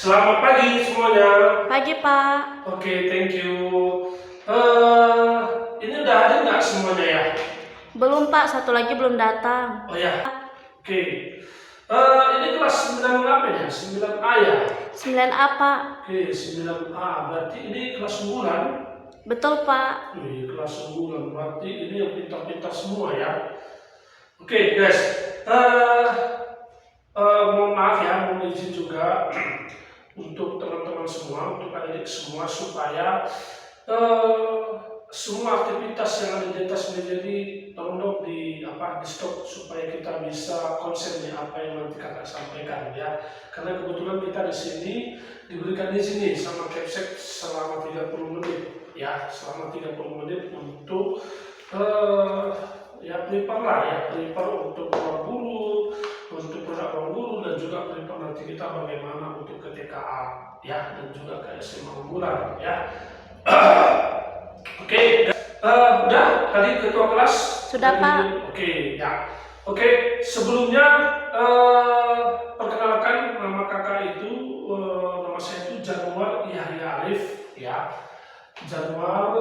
Selamat pagi semuanya. Pagi, Pak. Oke, thank you. Ini udah ada nggak semuanya ya? Belum, Pak. Satu lagi belum datang. Oh ya, oke. Ini kelas 9 apa ya? 9A ya? 9A, Pak. Oke, 9A. Berarti ini kelas unggulan. Betul, Pak. Wih, kelas unggulan. Berarti ini yang pintar-pintar semua ya. Oke, guys. Mohon maaf ya, mohon izin juga untuk teman-teman semua, untuk adik semua supaya semua aktivitas yang ada di atas meja ini tolong dong di stop supaya kita bisa konsen di apa yang nanti kakak sampaikan ya. Karena kebetulan kita di sini diberikan di sini sama Capsek selama 30 menit ya, selama 30 menit untuk prepare untuk ruang guru, untuk produk ruang guru, dan juga prepare nanti kita bagaimana untuk ke TKA ya, dan juga ke SMA unggulan ya. Oke, udah tadi ketua kelas Sudah, Pak. Oke ya. Oke, sebelumnya perkenalkan nama kakak itu, nama saya itu Januar Yahya Alif ya. Januar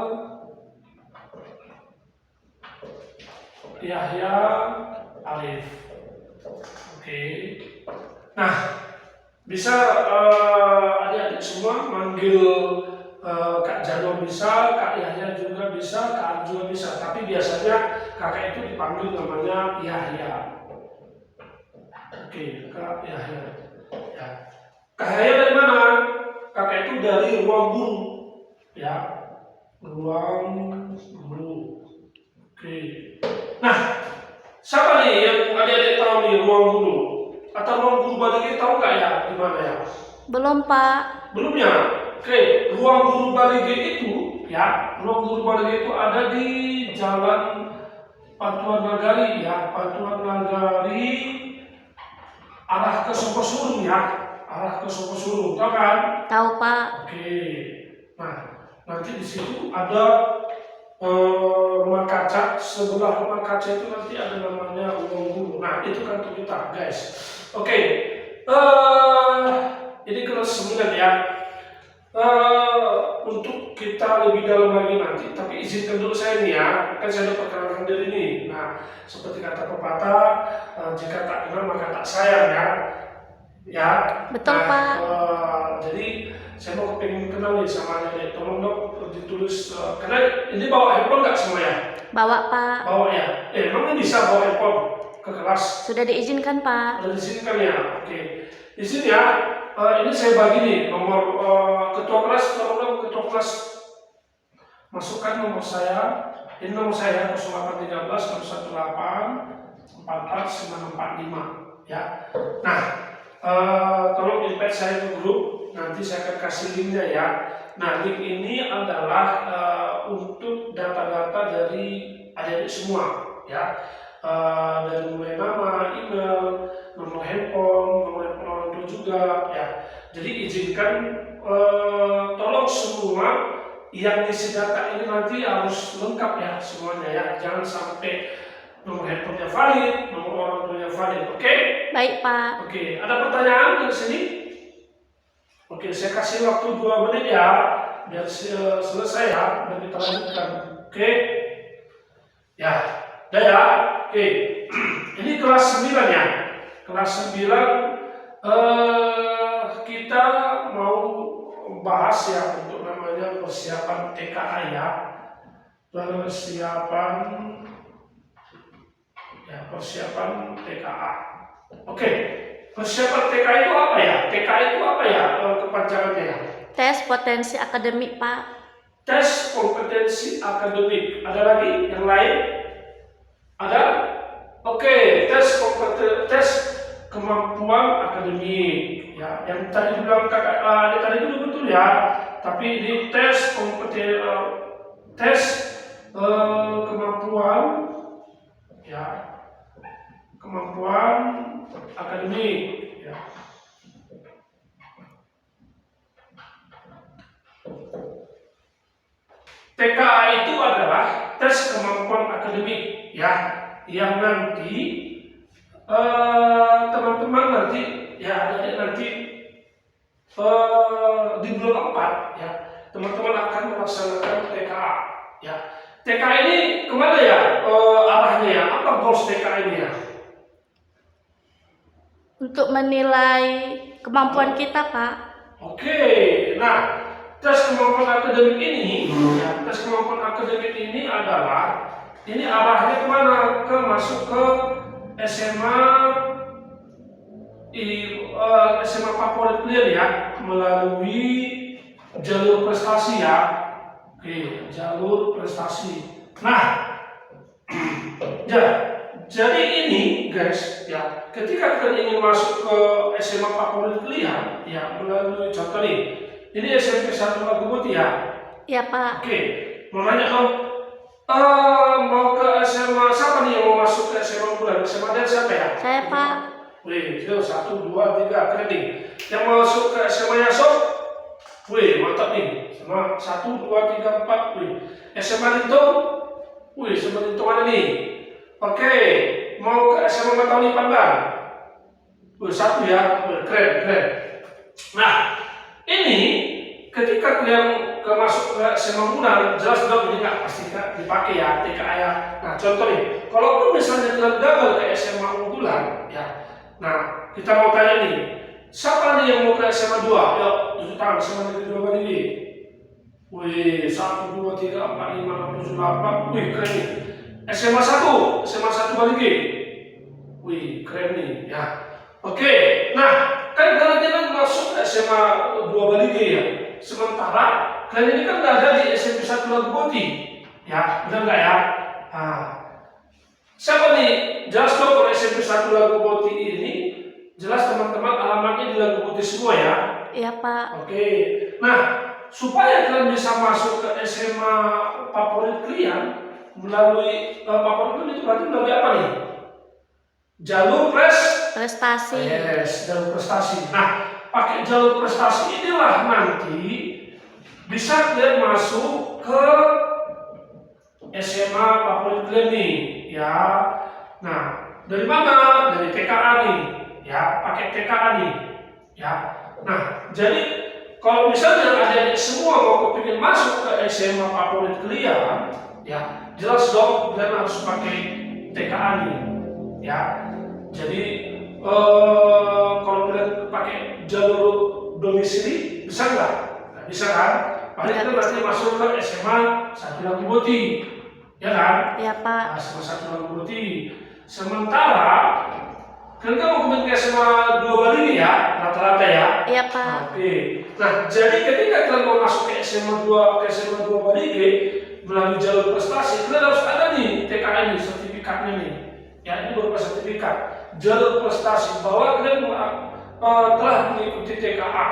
Yahya Alif. Oke. Nah, bisa adik-adik semua manggil Kak Jano bisa, Kak Yahya juga bisa, Kak Arif juga bisa. Tapi biasanya kakak itu dipanggil namanya Yahya. Oke, Kak Yahya. Ya. Kak Yahya dari mana? Kakak itu dari ruang guru. Ya, ruang guru. Oke. Nah, siapa nih yang adik-adik tahu nih ruang guru? Atau ruang guru Bali tahu nggak ya di mana ya? Belum, Pak. Belum ya? Oke, ruang guru Bali itu ya, ruang guru Bali itu ada di Jalan Pantuan Nagari ya, Pantuan Nagari arah ke Sokosuru ya, arah ke Sokosuru, tahu kan? Tahu, Pak. Oke, nah nanti di situ ada rumah kaca, sebelah rumah kaca itu nanti ada namanya ruang guru. Nah itu kantor kita guys. Oke, ini kelas 9 ya. Untuk kita lebih dalam lagi nanti, tapi izinkan dulu saya nih ya, kan saya udah perkenalkan diri nih. Nah, seperti kata pepatah, jika tak kenal maka tak sayang ya. Ya. Betul, nah, Pak. Jadi saya mau pengen kenal nih sama adik, tolong dong ditulis. Karena ini bawa handphone nggak semua ya? Bawa, Pak. Bawa ya. Emang bisa bawa handphone ke kelas? Sudah diizinkan, Pak. Sudah diizinkan ya. Oke. Di sini ya. Ini saya bagi nih nomor ketua kelas, tolong ketua kelas masukkan nomor saya. Ini nomor saya 0813 618 44945 ya. Nah, tolong invite saya ke grup, nanti saya akan kasih linknya ya. Nah, link ini adalah untuk data-data dari adik-adik semua ya. Dari mulai nama, email, nomor handphone orang tua juga ya. Jadi izinkan tolong semua yang isi data ini nanti harus lengkap ya semuanya ya. Jangan sampai nomor handphonenya valid, nomor orang tuanya valid. Oke? Baik, Pak. Oke, ada pertanyaan dari sini? Oke, saya kasih waktu 2 menit ya biar selesai ya, dan kita lanjutkan. Oke? Ya, udah ya. Oke, ini kelas 9 ya. Kelas 9 kita mau bahas ya untuk namanya persiapan TKA ya. Persiapan TKA. Oke, persiapan TKA itu apa ya? TKA itu apa ya kepanjangannya ya? Tes potensi akademik, Pak. Tes kompetensi akademik. Ada lagi yang lain? Ada? Oke, tes kemampuan akademik ya. Yang tadi bilang kakak tadi itu betul ya. Tapi di tes kemampuan ya, kemampuan akademik ya. TKA itu adalah tes kemampuan akademik ya, yang nanti teman-teman nanti ya nanti di bulan 4 ya, teman-teman akan melaksanakan TKA ya. TKA ini kemana ya arahnya ya? Apa goals TKA ini ya? Untuk menilai kemampuan kita, Pak. Oke, nah tes kemampuan akademik ini, ya, tes kemampuan akademik ini adalah ini arahnya kemana? Masuk ke SMA SMA favorit kalian ya, melalui jalur prestasi ya. Oke, jalur prestasi. Nah, ya, jadi ini guys ya, ketika kalian ingin masuk ke SMA favorit kalian ya, melalui contoh nih, ini SMP 1 Lagubuti ya. Ya, Pak. Oke, mau nanya dong, mau ke SMA siapa nih yang mau masuk ke SMA bulan? SMA dan siapa ya? Saya, Pak. Wih, itu 1, 2, 3, keren nih. Yang mau masuk ke SMA Yasok? Wih, mantap nih. Sama 1, 2, 3, 4. Wih, SMA Lintung? Wih, SMA Lintung mana nih? Oke, mau ke SMA Matauni Pandang? Wih, 1 ya. Wih, keren, keren. Nah, ini ketika kalian masuk ke SMA Munar, jelas dong ini nggak pasti dipakai ya TKA ya. Nah, contoh nih, kalau misalnya kalian gagal ke SMA unggulan, ya. Nah, kita mau tanya nih, siapa nih yang mau ke SMA 2? Yuk, tunjuk tangan, SMA Negeri 2 Bali. Wih, 1, 2, 3, 4, 5, 6, 7, 8. Wih, keren nih. SMA 1 Bali. Wih, keren nih, ya. Oke, nah, kan kalian masuk ke SMA 2 Bali ya. Sementara kalian ini kan udah ada di SMP 1 Lagubuti. Ya, benar nggak ya? Nah, siapa nih? Jelas dong kalau SMP 1 Lagubuti ini jelas teman-teman alamatnya di Lagubuti semua ya. Iya, Pak. Oke. Nah, supaya kalian bisa masuk ke SMA favorit kalian melalui favorit kalian itu berarti melalui apa nih? Jalur Prestasi. Yes, jalur prestasi. Nah, pakai jalur prestasi inilah nanti bisa kalian masuk ke SMA favorit kalian nih, ya. Nah, dari mana? Dari TKA nih, ya. Pakai TKA nih, ya. Nah, jadi kalau misalnya adik-adik semua mau kepingin masuk ke SMA favorit kalian, ya, jelas dong kalian harus pakai TKA nih, ya. Jadi kalau kalian pakai jalur domisili bisa nggak? Nggak bisa kan? Paling itu nanti masuk ke SMA 1 Lagubuti, ya kan? Ya, Pak. Nah, SMA 1 Lagubuti. Sementara kalian kan mau kembali ke SMA 2 Bali ya, rata-rata ya? Iya, Pak. Oke. Nah, jadi ketika kalian mau masuk ke SMA 2 Bali melalui jalur prestasi, kalian harus ada nih TKA ini, sertifikatnya nih. Ya, ini berupa sertifikat jalur prestasi bahwa kalian telah mengikuti TKA.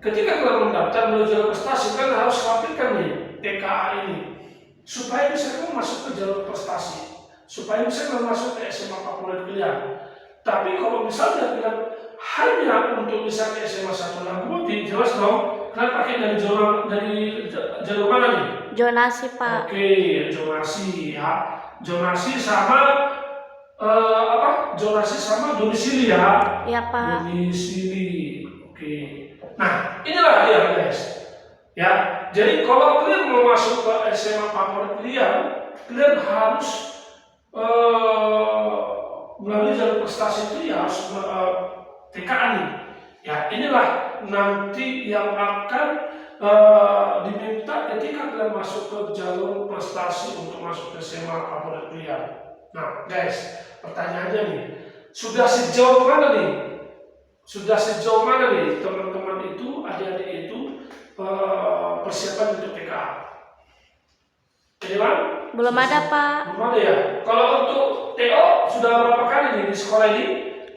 Ketika kalian mendaftar melalui jalur prestasi, kalian harus lampirkan nih TKA ini supaya bisa kalian masuk ke jalur prestasi, supaya bisa kalian masuk ke SMA favorit kalian. Tapi kalau misalnya kalian hanya untuk bisa ke SMA 1 Lagubuti, jelas dong kalian pakai dari jalur mana nih? Zonasi, Pak. Oke, zonasi ya. Zonasi sama zonasi sama domisili ya. Iya, Pak. Domisili. Oke. Nah, inilah dia guys. Ya, jadi kalau kalian mau masuk ke SMA favorit kalian harus melalui jalur prestasi itu ya harus TKA nih. Ya, inilah nanti yang akan diminta ketika kalian masuk ke jalur prestasi untuk masuk ke SMA favorit kalian. Nah, guys, pertanyaannya nih, sudah sejauh mana nih? Teman-teman itu, adik-adik itu persiapan untuk TKA? Jadi kan? Belum ada, Pak. Belum ada ya? Kalau untuk TO sudah berapa kali nih di sekolah ini?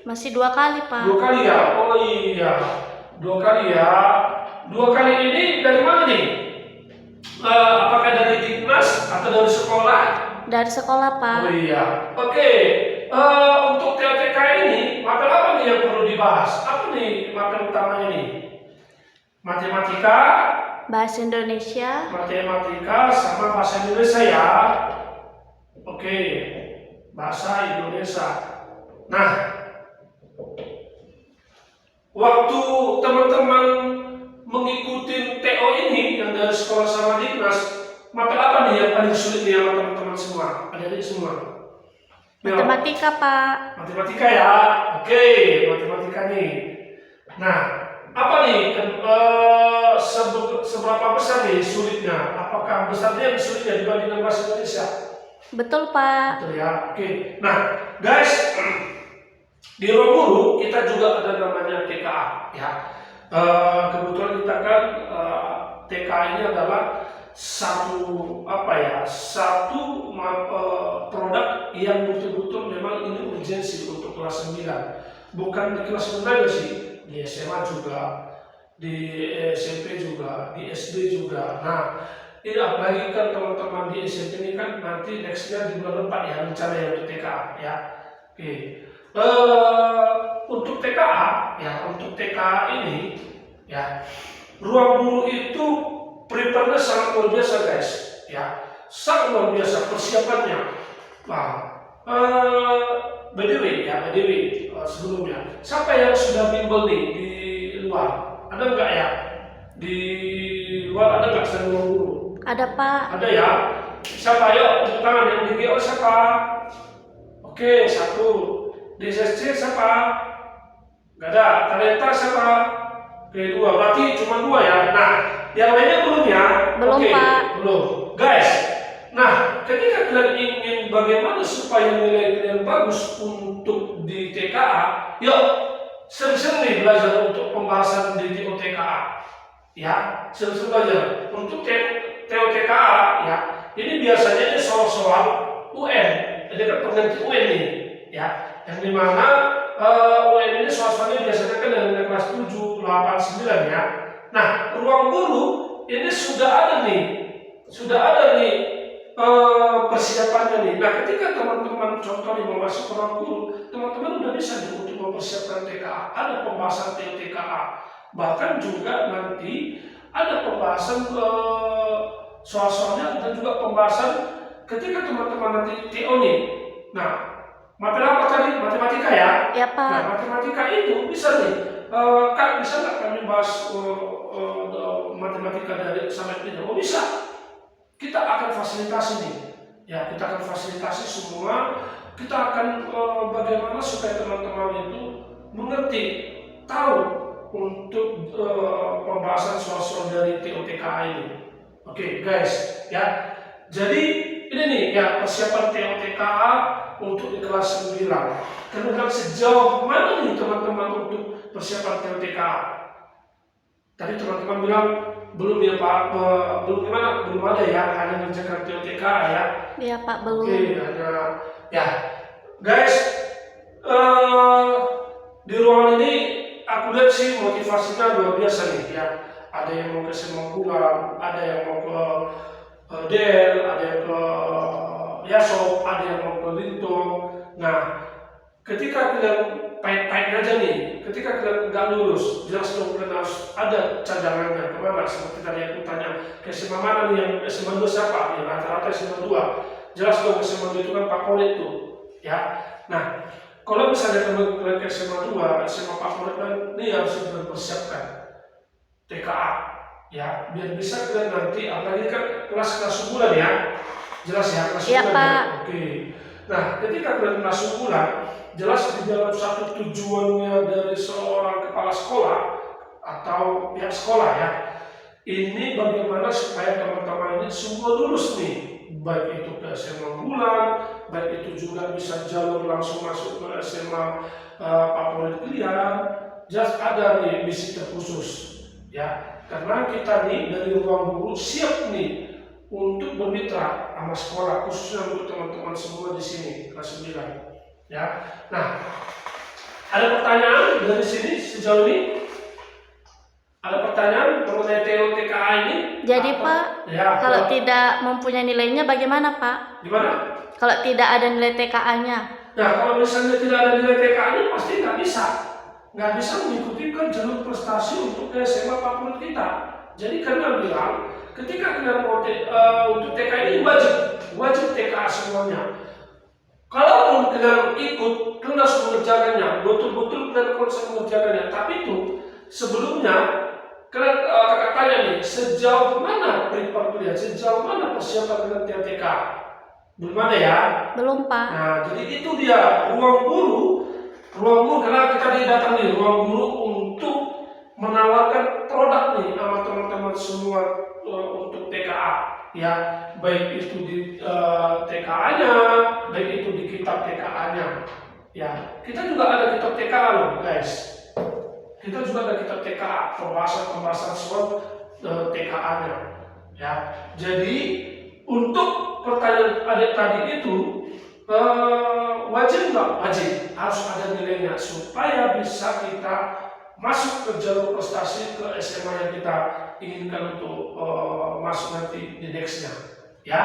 Masih 2 kali, Pak. 2 kali ya? Oh iya, 2 kali ya. 2 kali ini dari mana nih? Apakah dari Diknas atau dari sekolah? Dari sekolah, Pak. Oh iya. Oke. Untuk TK ini, materi apa nih yang perlu dibahas? Apa nih materi utamanya nih? Matematika, Bahasa Indonesia. sama bahasa Indonesia ya. Oke. Bahasa Indonesia. Nah, waktu teman-teman mengikuti TO ini yang dari sekolah sama Dinas, mata apa nih yang paling sulit nih sama teman-teman semua, adik-adik semua? Matematika, Pak. Matematika ya, oke, matematika nih. Nah, apa nih seberapa besar nih sulitnya? Apakah besarnya sulitnya dibandingkan bahasa Indonesia? Betul, Pak. Betul ya, oke. Nah, guys, di ruang guru kita juga ada namanya TKA ya. Kebetulan kita kan TKA ini adalah satu produk yang betul-betul memang ini urgensi untuk kelas 9. Bukan di kelas 9 aja sih, di SMA juga, di SMP juga, di SD juga. Nah, ini apalagi kan teman-teman di SMP ini kan nanti nextnya di bulan 4 ya rencana ya untuk TKA ya. Oke. Untuk TKA ini ya, ruang guru itu prepare-nya sangat luar biasa guys ya, sangat luar biasa persiapannya. Nah, by the way, sebelumnya siapa yang sudah bimbel nih di luar? Ada nggak ya? Di luar ada nggak sedang ruang guru? Ada, Pak. Ada ya. Siapa? Yuk tepuk tangan yang di GO siapa? Oke, satu. Di SSC siapa? Nggak ada. Talenta siapa? Oke, dua. Berarti cuma dua ya. Nah, yang lainnya belum ya? Belum, Oke, Pak. belum. Guys, nah ketika kalian ingin bagaimana supaya nilai kalian bagus untuk di TKA, yuk sering-sering nih belajar untuk pembahasan di TOTKA. Ya, sering-sering belajar untuk TOTKA ya. Ini biasanya ini soal-soal UN, jadi kan pengganti UN nih, ya. Yang dimana UN ini soal-soalnya biasanya kan dari kelas 7, 8, 9 ya. Nah, ruang guru ini sudah ada nih persiapannya nih. Nah, ketika teman-teman contoh nih mau masuk ruang guru, teman-teman udah bisa nih untuk mempersiapkan TKA. Ada pembahasan TKA, bahkan juga nanti ada pembahasan soal-soalnya dan juga pembahasan ketika teman-teman nanti TO nih. Nah, materi apa tadi? Matematika ya? Ya, Pak. Nah, matematika itu bisa nih. Kak, bisa nggak kami bahas matematika dari sampai tidak? Oh bisa. Kita akan fasilitasi nih. Ya, kita akan fasilitasi semua. Kita akan bagaimana supaya teman-teman itu mengerti, tahu untuk pembahasan soal-soal dari TOTKA ini. Oke, guys, ya. Jadi ini nih ya persiapan TOTKA untuk di kelas 9. Kemudian sejauh mana nih teman-teman untuk persiapan TOTKA? Tadi teman-teman bilang belum ya Pak, belum gimana? Belum ada ya, hanya mengerjakan TOTKA ya. Iya, Pak, belum. Oke, hanya ya. Guys, di ruangan ini aku lihat sih motivasinya luar biasa nih ya. Ada yang mau ke Semangkulan, ada yang mau ke Del, ada yang ke Yasop, ada yang mau ke Lintong. Nah, ketika kalian pahit-pahit aja nih, ketika kalian nggak lulus, jelas dong kalian harus ada cadangannya. Kemana? Seperti tadi aku tanya, ke SMA mana nih yang SMA 2 siapa? Ya rata-rata SMA 2. Jelas dong SMA 2 itu kan favorit tuh, ya. Nah, kalau misalnya kalian ke SMA 2, SMA favorit kan ini harus dipersiapkan TKA, ya, biar bisa kalian nanti, apalagi kan kelas bulan ya, jelas ya kelas Iya, bulan. Pak. Ya? Oke. Nah, ketika kalian kelas bulan, jelas di dalam satu tujuannya dari seorang kepala sekolah atau pihak sekolah ya, ini bagaimana supaya teman-teman ini semua lulus nih, baik itu ke SMA bulan, baik itu juga bisa jalur langsung masuk ke SMA favorit kalian. Jelas ada nih misi terkhusus ya, karena kita nih dari ruang guru siap nih untuk bermitra sama sekolah, khususnya untuk teman-teman semua di sini kelas 9 ya. Nah, ada pertanyaan dari sini sejauh ini? Ada pertanyaan mengenai TOTKA ini? Jadi atau, Pak, ya, kalau tidak mempunyai nilainya bagaimana Pak? Gimana? Kalau tidak ada nilai TKA-nya? Nah, kalau misalnya tidak ada nilai TKA-nya pasti nggak bisa mengikuti ke jalur prestasi untuk ke SMA favorit kita. Jadi karena bilang ketika kalian mau untuk TKA ini wajib TKA semuanya. Kalaupun kalian ikut, kalian harus mengerjakannya, betul-betul kalian konsep mengerjakannya. Tapi itu sebelumnya kalian kakak tanya nih, sejauh mana prepare kalian, sejauh mana persiapan kalian TK? Belum ada ya? Belum, Pak. Nah, jadi itu dia ruang guru karena kita didatangi ruang guru untuk menawarkan produk nih sama teman-teman semua untuk TKA. Ya, baik itu di TKA-nya, baik itu di kitab TKA-nya. Ya, kita juga ada kitab TKA loh, guys. Kita juga ada kitab TKA, pembahasan soal TKA-nya. Ya, jadi untuk pertanyaan adik tadi itu wajib nggak? Wajib, harus ada nilainya supaya bisa kita masuk ke jalur prestasi ke SMA yang kita inginkan untuk masuk nanti di nextnya, ya.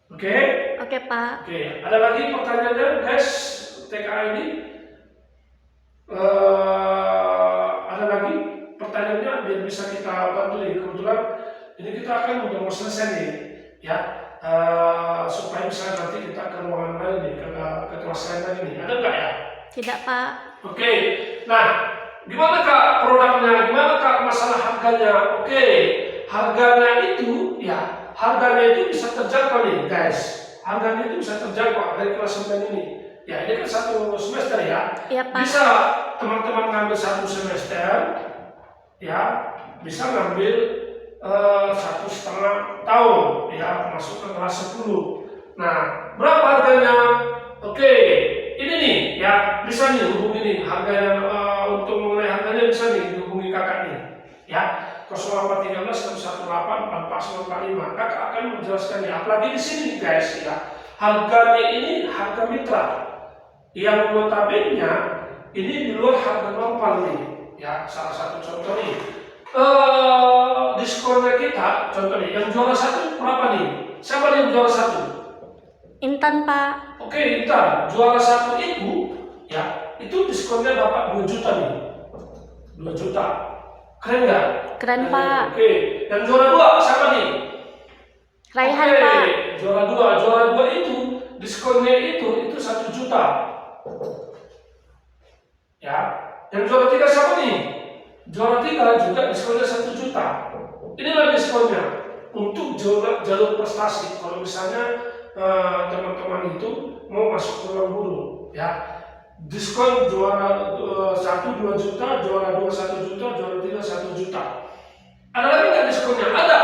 Oke? Oke, Pak. Oke, ada lagi pertanyaannya, guys, TKA ini? Ada lagi pertanyaannya biar bisa kita bantu nih. Kebetulan ini kita akan udah mau selesai nih, ya. Supaya bisa nanti kita ke ruangan lain nih, ke kelas lain lagi nih. Ada nggak ya? Tidak, Pak. Oke, nah gimana Kak produknya? Gimana Kak masalah harganya? Oke, harganya itu ya, harganya itu bisa terjangkau nih guys. Harganya itu bisa terjangkau dari kelas 9 ini. Ya ini kan satu semester ya. Iya, Pak. Bisa teman-teman ngambil satu semester, ya bisa ngambil 1,5 tahun, ya masuk ke kelas 10. Nah berapa harganya? Oke, ini nih ya bisa nih hubungi nih harganya untuk mengenai harganya bisa nih dihubungi kakak nih ya 0813 118 44 kakak akan menjelaskannya. Apalagi di sini guys ya, harganya ini harga mitra yang notabene ini di luar harga normal nih ya. Salah satu contoh nih diskonnya kita, contohnya yang juara 1 berapa nih? Siapa nih yang juara 1? Intan, Pak. Oke, Intan, juara 1 itu ya, itu diskonnya dapat 2 juta nih. 2 juta. Keren nggak? Keren, Pak. Oke, yang juara 2 siapa nih? Raihan, Oke, Pak. juara 2 itu diskonnya itu 1 juta. Ya, yang juara 3 siapa nih? Juara 3 juga diskonnya 1 juta. Inilah diskonnya untuk jalur prestasi. Kalau misalnya teman-teman itu mau masuk ke ruang guru, ya diskon juara 1 2 juta, juara 2 1 juta, juara 3 1 juta. Ada lagi nggak diskonnya? Ada.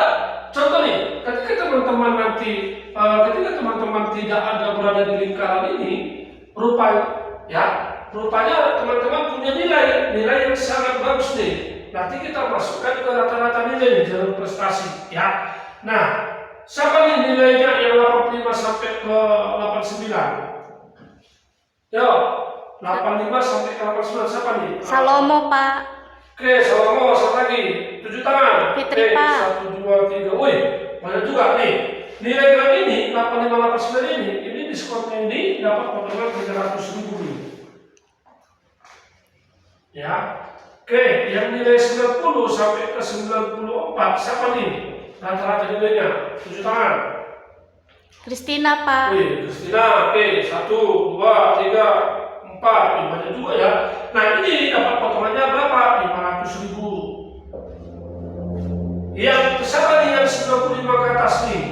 Contoh nih, ketika teman-teman nanti ketika teman-teman tidak ada berada di lingkaran ini, rupanya teman-teman punya nilai yang sangat bagus nih. Nanti kita masukkan ke rata-rata nilai di jalur prestasi, ya. Nah, siapa nih nilainya yang 85 sampai ke 89? Yo, 85 sampai ke 89 siapa nih? Salomo, Pak. Oke, Salomo, satu lagi. 7 tangan. Fitri, Oke, Pak. 1, 2, 3. Wih, banyak juga nih. Nilai kalian ini 85 89 ini diskonnya ini dapat potongan 300.000 nih. Ya. Oke, yang nilai 90 sampai ke 94 siapa nih? Rata-rata nilainya 7 tangan. Kristina, Pak. Wih, Kristina, oke, 1, 2, 3, 4, banyak juga ya. Nah ini dapat potongannya berapa? 500.000. Yang siapa nih yang 95 ke atas nih?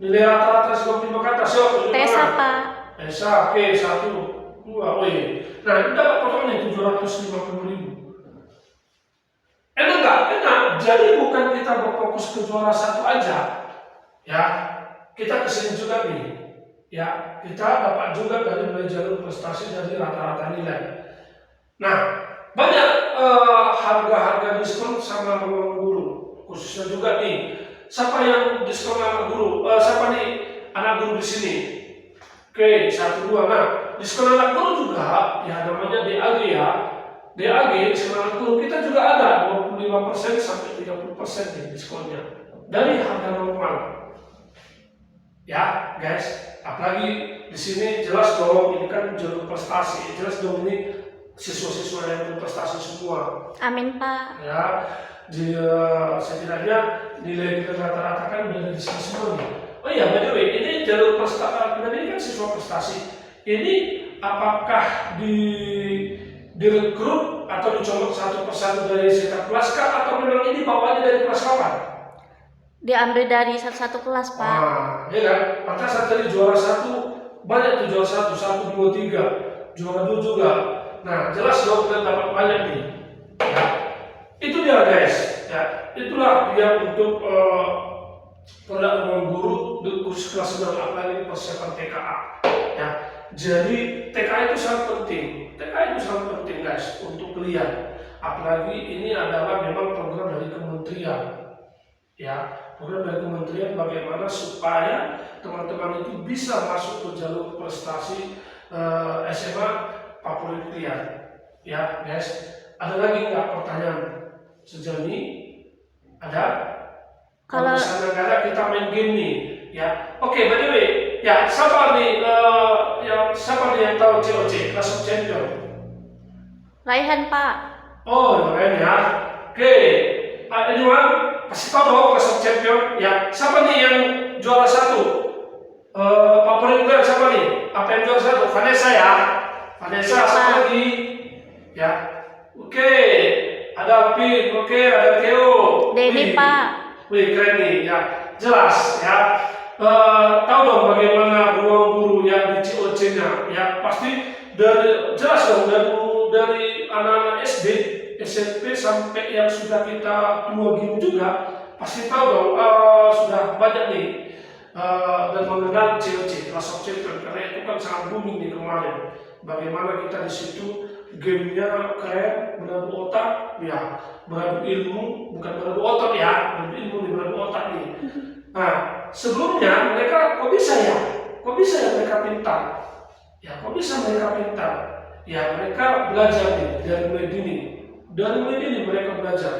Nilai rata-rata 95 ke atas, yuk. Tesa, Pak. Tesa, oke, 1, 2, wih. Nah ini dapat potongannya 750.000. Enak nggak? Enak. Jadi bukan kita berfokus ke juara 1 aja, ya. Kita kesini juga nih, ya. Kita dapat juga dari jalur prestasi dari rata-rata nilai. Nah, banyak harga-harga diskon sama ruang guru, khususnya juga nih. Siapa yang diskon anak guru? Siapa nih anak guru di sini? Oke, 1, 2. Nah, diskon anak guru juga, ya namanya DAG ya. DAG diskon anak guru kita juga ada 25% sampai 30% nih diskonnya dari harga normal. Ya, guys, apalagi di sini jelas dong ini kan jalur prestasi, jelas dong ini siswa-siswa yang berprestasi semua. Amin, Pak. Ya, setidaknya nilai kita rata-rata kan udah di sini semua nih. Oh iya, by the way, ini jalur prestasi, ini kan siswa prestasi. Ini apakah direkrut atau dicolok satu persatu dari setiap kelas kah, atau memang ini bawaannya dari kelas kapan? Diambil dari satu kelas, Pak. Ya kan? Pantasan tadi juara satu, banyak tuh juara satu, dua, tiga, juara dua juga. Nah, jelas dong kita dapat banyak nih. Ya, itu dia guys. Ya, itulah dia untuk produk ruang guru di kursus kelas 9 apalagi persiapan TKA. Ya, jadi TKA itu sangat penting. TKA itu sangat penting guys untuk kalian. Apalagi ini adalah memang program dari kementerian. Ya, program dari kementerian bagaimana supaya teman-teman itu bisa masuk ke jalur prestasi SMA favorit kalian. Ya, guys. Ada lagi nggak pertanyaan sejauh ini? Ada? Kalau misalnya nggak ada, kita main game nih. Ya, oke. By the way, ya siapa nih yang tahu COC Clash of Champion? Raihan, Pak. Oh, Raihan ya. Oke. Anyone? Kasih tahu dong Clash of Champion. Ya, siapa nih yang juara satu? Favorit kalian siapa nih? Apa yang juara satu? Vanessa ya. Vanessa, siapa lagi? Ya. Oke. Ada Alvin, oke, ada Theo. Denny, Pak. Wih, keren nih, ya. Jelas, ya. Tahu dong bagaimana ruang guru yang di COC-nya, ya. Pasti jelas dong dari anak-anak SD, SMP sampai yang sudah kita tua gini juga, pasti tahu dong sudah banyak nih dan mengenal COC, Clash of Champions, karena itu kan sangat booming nih kemarin. Bagaimana kita di situ gamenya keren, beradu otak, ya, beradu ilmu, bukan beradu otot ya, beradu ilmu nih, beradu otak nih. Nah, sebelumnya mereka kok bisa ya mereka pintar? Ya, kok bisa mereka pintar? Ya, mereka belajar nih dari mulai dini mereka belajar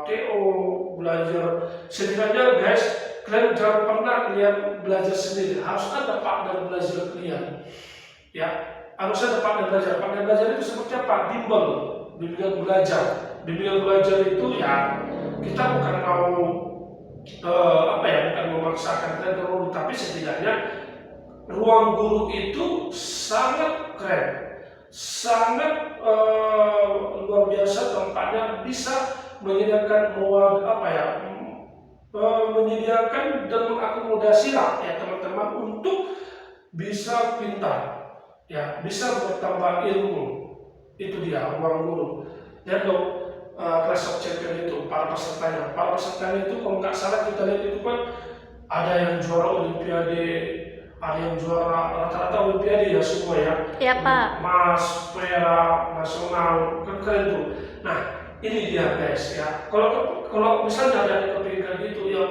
TO, belajar setidaknya guys, kalian jangan pernah kalian belajar sendiri, harus ada partner belajar kalian. Ya, harus ada partner belajar. Partner belajar itu seperti apa? Bimbingan belajar itu ya kita bukan mau bukan memaksakan kalian ke guru, tapi setidaknya ruang guru itu sangat keren, sangat luar biasa tempatnya, bisa menyediakan menyediakan dan mengakomodasi lah ya teman-teman untuk bisa pintar, ya bisa bertambah ilmu. Itu dia ruang guru. Ya dong, Clash of Champion itu para pesertanya itu kalau nggak salah kita lihat itu kan ada yang juara Olimpiade, ada yang juara rata-rata Olimpiade ya semua ya. Iya, Pak. Emas, perak, nasional, kan keren tuh. Nah, ini dia guys ya. Kalau misalnya ada yang kepingin gitu ya,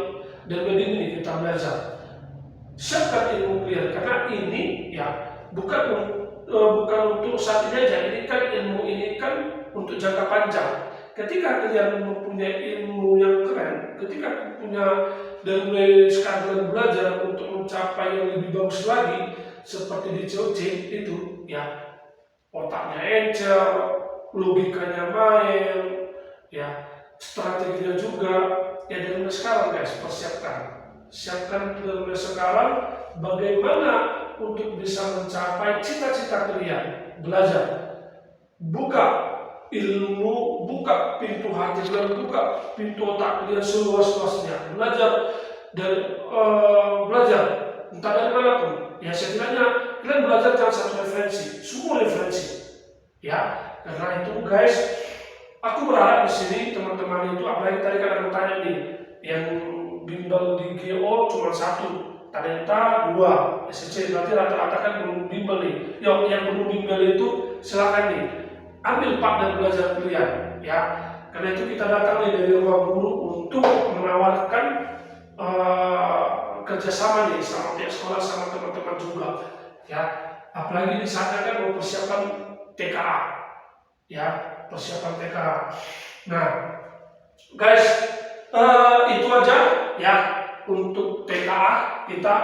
dan begini kita belajar. Siapkan ilmu kalian karena ini ya bukan untuk saat ini aja. Ini kan ilmu ini kan untuk jangka panjang. Ketika kalian mempunyai ilmu yang keren, ketika punya dan mulai sekarang belajar untuk mencapai yang lebih bagus lagi seperti di COC itu ya, otaknya encer, logikanya main, ya strateginya juga. Ya dari mulai sekarang guys, siapkan dari sekarang bagaimana untuk bisa mencapai cita-cita kalian. Belajar, buka ilmu, buka pintu hati kalian, buka pintu otak kalian seluas-luasnya. Belajar entah dari manapun. Ya setidaknya kalian belajar jangan satu referensi, semua referensi. Ya, karena itu guys, aku berharap di sini teman-teman itu, apalagi tadi kan aku tanya nih, yang bimbel di GO cuma satu, talenta 2, SC, berarti rata-rata kan belum bimbel nih. Yang belum bimbel itu silakan nih, ambil partner belajar kalian, ya. Karena itu kita datang nih dari ruang guru untuk menawarkan kerjasama nih sama pihak sekolah, sama teman-teman juga, ya. Apalagi di sana kan mau persiapan TKA, ya, persiapan TKA. Nah, guys, itu aja ya untuk TKA kita,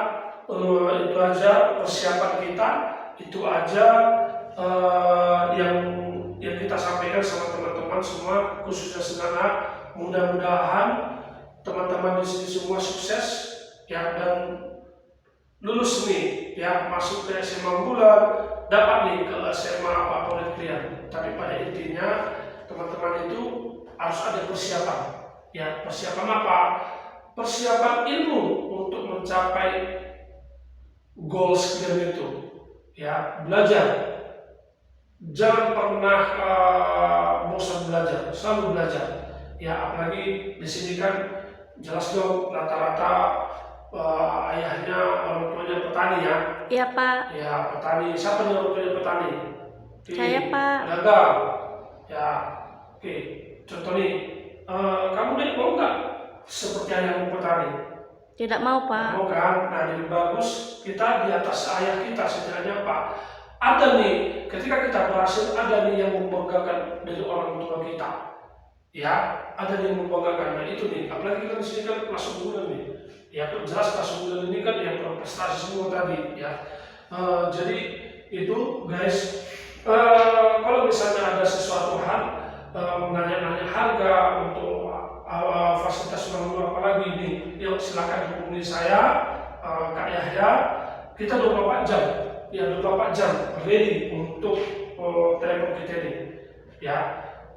itu aja persiapan kita, itu aja yang kita sampaikan sama teman-teman semua, khususnya Senana. Mudah-mudahan teman-teman di sini semua sukses ya dan lulus nih ya, masuk ke SMA unggulan, dapat nih ke SMA favorit kalian. Tapi pada intinya teman-teman itu harus ada persiapan. Ya, persiapan apa? Persiapan ilmu untuk mencapai goals kalian itu. Ya, belajar. Jangan pernah bosan belajar, selalu belajar. Ya, apalagi di sini kan jelas dong rata-rata ayahnya, orang tuanya petani ya. Iya Pak. Ya, petani. Siapa nih orang tuanya petani? Saya Pak. Dagang. Ya, oke. Contoh nih, kamu nih mau nggak seperti ayahmu petani? Tidak mau Pak. Mau kan? Nah, jadi bagus kita di atas ayah kita setidaknya Pak. Ada nih, ketika kita berhasil, ada nih yang membanggakan dari orang tua kita. Ya, ada nih yang membanggakan. Nah itu nih, apalagi kita di sini kan kelas unggulan nih. Ya, jelas kelas unggulan ini kan yang berprestasi semua tadi. Ya, jadi itu guys. Kalau misalnya ada sesuatu hal menanya-nanya harga untuk fasilitas orang apalagi nih, yuk silakan hubungi saya, Kak Yahya. Kita 24 jam. Ya, 24 jam ready untuk telepon kita ini. Ya,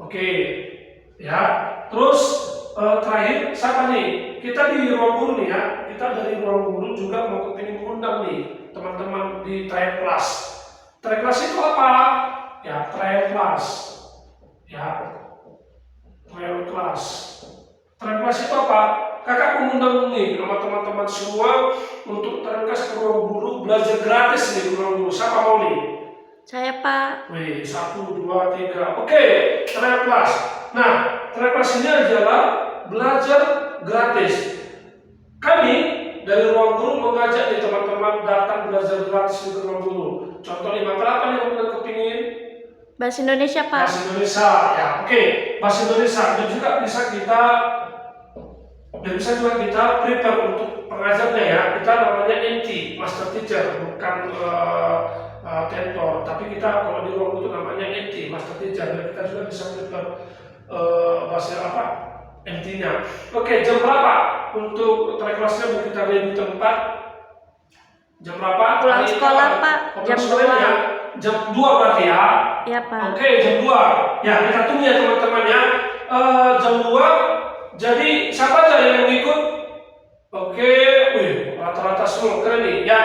oke. Ya, terus terakhir siapa nih? Kita di ruang guru nih ya. Kita dari ruang guru juga mau kepingin mengundang nih teman-teman di trial class. Trial class itu apa? Ya, trial class. Ya, trial class. Trial class itu apa? Kakak mengundang nih sama teman-teman semua untuk terkas ke ruang guru belajar gratis nih di ruang guru. Siapa mau nih? Saya Pak. Wih, 1, 2, 3. Oke, trial class. Nah, trial class ini adalah belajar gratis. Kami dari ruang guru mengajak nih teman-teman datang belajar gratis di ruang guru. Contoh nih, maka apa yang kalian kepingin? Bahasa Indonesia Pak. Bahasa Indonesia, ya oke. Bahasa Indonesia dan juga bisa kita prepare untuk pengajarnya ya. Kita namanya MT, Master Teacher, bukan tentor. Tapi kita kalau di ruang itu namanya MT, Master Teacher. Dan kita juga bisa prepare bahasa apa? MT-nya. Oke, jam berapa untuk trial class-nya mau kita ready di tempat? Jam berapa? Pulang sekolah Pak. Jam 2. Ya? Jam 2 berarti ya? Iya Pak. Oke, jam 2. Ya, kita tunggu ya teman-teman ya. Jam 2. Jadi siapa aja yang mau ikut? Oke, wih, rata-rata semua keren nih ya.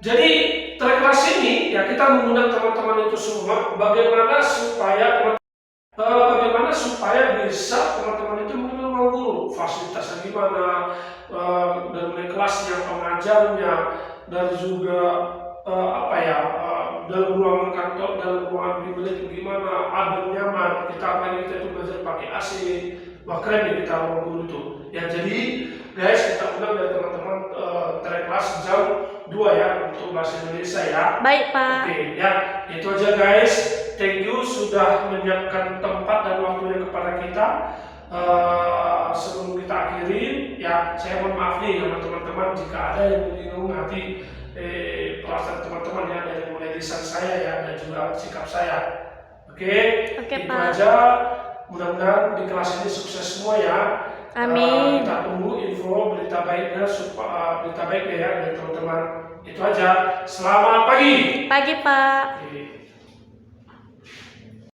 Jadi trial class ini ya kita mengundang teman-teman itu semua bagaimana supaya bisa teman-teman itu mengenal ruang guru, fasilitasnya gimana, dari kelasnya, pengajarnya, dan juga dalam ruangan kantor, dalam ruangan pribadi itu gimana, adem nyaman, kita itu belajar pakai AC. Wah keren nih kita ruang guru itu. Ya jadi guys kita undang dari teman-teman trial class jam 2 ya untuk bahasa Indonesia ya. Baik Pak. Oke ya itu aja guys. Thank you sudah menyiapkan tempat dan waktunya kepada kita. Sebelum kita akhiri ya saya mohon maaf nih sama teman-teman jika ada yang menyinggung hati perasaan teman-teman ya dari mulai lisan saya ya dan juga sikap saya. Oke, itu Pak. aja. Mudah-mudahan di kelas ini sukses semua ya. Amin. Kita tunggu info berita baiknya ya dari teman-teman. Itu aja. Selamat pagi. Pagi Pak. Oke.